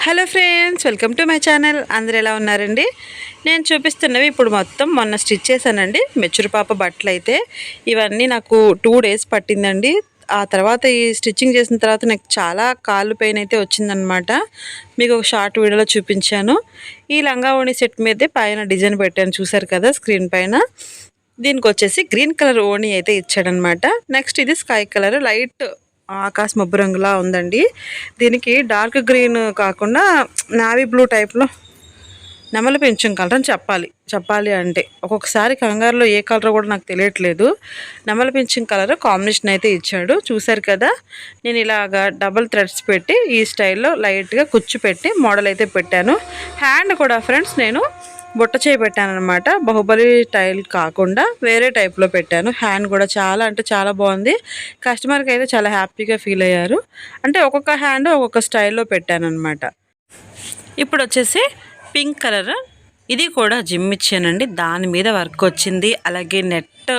Hello friends, welcome to my channel. అందరు ఎలా ఉన్నారండి? నేను చూపిస్తున్నవి ఇప్పుడు మొత్తం మొన్న స్టిచ్ చేశానండి. మెచ్యూర్ పాప బట్టలు అయితే ఇవన్నీ నాకు 2 డేస్ పట్టిందండి. ఆ తర్వాత ఈ స్టిచ్చింగ్ చేసిన తర్వాత నాకు చాలా కాళ్ళు పెయిన్ అయితే వచ్చిందనమాట. మీకు ఒక షార్ట్ వీడియోలో చూపించాను. ఈ లంగా ఓణి సెట్ మీదే పైన డిజైన్ పెట్టాను, చూసారు కదా స్క్రీన్ పైన. దీనికి వచ్చేసి గ్రీన్ కలర్ ఓణి అయితే ఇచ్చాడనమాట. నెక్స్ట్ ఇది స్కై కలర్ లైట్ ఆకాశ మబ్బు రంగులా ఉందండి. దీనికి డార్క్ గ్రీన్ కాకుండా నావీ బ్లూ టైప్లో నెమలి పెంచం కలర్ అని చెప్పాలి అంటే ఒక్కొక్కసారి కంగారులో ఏ కలర్ కూడా నాకు తెలియట్లేదు. నెమలి పెంచం కలర్ కాంబినేషన్ అయితే ఇచ్చాడు, చూసారు కదా. నేను ఇలాగా డబుల్ థ్రెడ్స్ పెట్టి ఈ స్టైల్లో లైట్గా కుచ్చు పెట్టి మోడల్ అయితే పెట్టాను. హ్యాండ్ కూడా ఫ్రెండ్స్ నేను బుట్ట చేయి పెట్టాను అనమాట. బాహుబలి స్టైల్ కాకుండా వేరే టైప్లో పెట్టాను. హ్యాండ్ కూడా చాలా అంటే చాలా బాగుంది. కస్టమర్కి అయితే చాలా హ్యాపీగా ఫీల్ అయ్యారు. అంటే ఒక్కొక్క హ్యాండ్ ఒక్కొక్క స్టైల్లో పెట్టాను అనమాట. ఇప్పుడు వచ్చేసి పింక్ కలర్, ఇది కూడా జిమ్ ఇచ్చానండి. దాని మీద వర్క్ వచ్చింది. అలాగే నెట్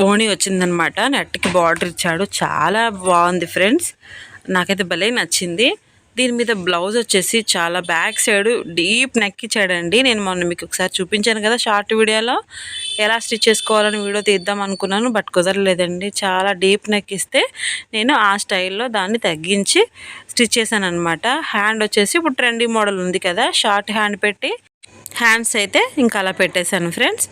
ఓణి వచ్చిందనమాట. నెట్కి బార్డర్ ఇచ్చాడు, చాలా బాగుంది ఫ్రెండ్స్. నాకైతే భలే నచ్చింది. దీని మీద బ్లౌజ్ వచ్చేసి చాలా బ్యాక్ సైడ్ డీప్ నెక్ ఇచ్చాడండి. నేను మొన్న మీకు ఒకసారి చూపించాను కదా షార్ట్ వీడియోలో, ఎలా స్టిచ్ చేసుకోవాలని వీడియో తీద్దాం అనుకున్నాను, బట్ కుదరలేదండి. చాలా డీప్ నెక్ ఇస్తే నేను ఆ స్టైల్లో దాన్ని తగ్గించి స్టిచ్ చేశాను అనమాట. హ్యాండ్ వచ్చేసి ఇప్పుడు ట్రెండీ మోడల్ ఉంది కదా, షార్ట్ హ్యాండ్ పెట్టి హ్యాండ్స్ అయితే ఇంకా అలా పెట్టేశాను ఫ్రెండ్స్.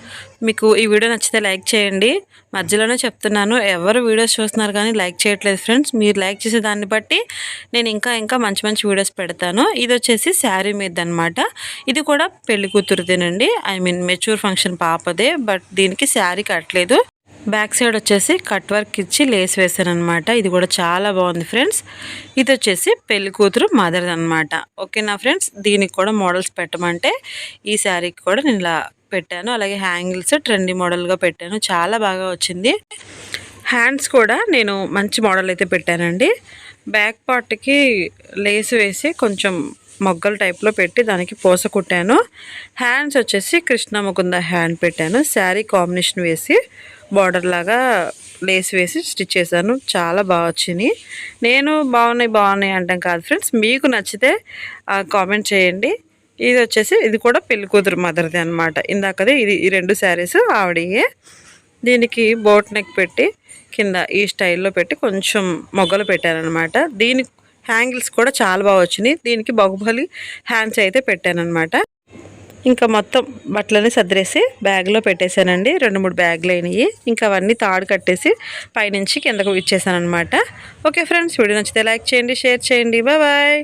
మీకు ఈ వీడియో నచ్చితే లైక్ చేయండి. మధ్యలోనే చెప్తున్నాను, ఎవరు వీడియోస్ చూస్తున్నారు కానీ లైక్ చేయట్లేదు ఫ్రెండ్స్. మీరు లైక్ చేసే దాన్ని బట్టి నేను ఇంకా మంచి మంచి వీడియోస్ పెడతాను. ఇది వచ్చేసి శారీ మీద అనమాట. ఇది కూడా పెళ్లి కూతురుదేనండి, మెచ్యూర్ ఫంక్షన్ పాపదే. బట్ దీనికి శారీ కట్టలేదు. బ్యాక్ సైడ్ వచ్చేసి కట్ వర్క్ ఇచ్చి లేస్ వేసాను అనమాట. ఇది కూడా చాలా బాగుంది ఫ్రెండ్స్. ఇది వచ్చేసి పెళ్లి కూతురు మదర్ అనమాట. ఓకేనా ఫ్రెండ్స్, దీనికి కూడా మోడల్స్ పెట్టమంటే ఈ శారీకి కూడా నేను ఇలా పెట్టాను. అలాగే హ్యాంగిల్స్ ట్రెండీ మోడల్గా పెట్టాను, చాలా బాగా వచ్చింది. హ్యాండ్స్ కూడా నేను మంచి మోడల్ అయితే పెట్టానండి. బ్యాక్ పార్ట్కి లేస్ వేసి కొంచెం మొగ్గల టైప్లో పెట్టి దానికి పూస కుట్టాను. హ్యాండ్స్ వచ్చేసి కృష్ణ ముకుంద హ్యాండ్ పెట్టాను. శారీ కాంబినేషన్ వేసి బార్డర్ లాగా లేస్ వేసి స్టిచ్ చేశాను. చాలా బాగా వచ్చింది. నేను బాగున్నాయి అంటాం కాదు ఫ్రెండ్స్, మీకు నచ్చితే కామెంట్ చేయండి. ఇది వచ్చేసి ఇది కూడా పెళ్లి కూతురు మదర్ది అనమాట. ఇందాకదే ఈ 2 శారీస్ ఆవిడయే. దీనికి బోట్ నెక్ పెట్టి కింద ఈ స్టైల్లో పెట్టి కొంచెం మొగ్గలు పెట్టానమాట. దీనికి హ్యాంగిల్స్ కూడా చాలా బాగా వచ్చినాయి. దీనికి బాహుబలి హ్యాండ్స్ అయితే పెట్టానమాట. ఇంకా మొత్తం బట్టలని సర్దిరేసి బ్యాగ్లో పెట్టేశానండి. 2-3 బ్యాగులు అయినాయి. ఇంకా అవన్నీ తాడు కట్టేసి పైనుంచి కిందకు ఇచ్చేసాను అనమాట. ఓకే ఫ్రెండ్స్, వీడియో నచ్చితే లైక్ చేయండి, షేర్ చేయండి. బాయ్.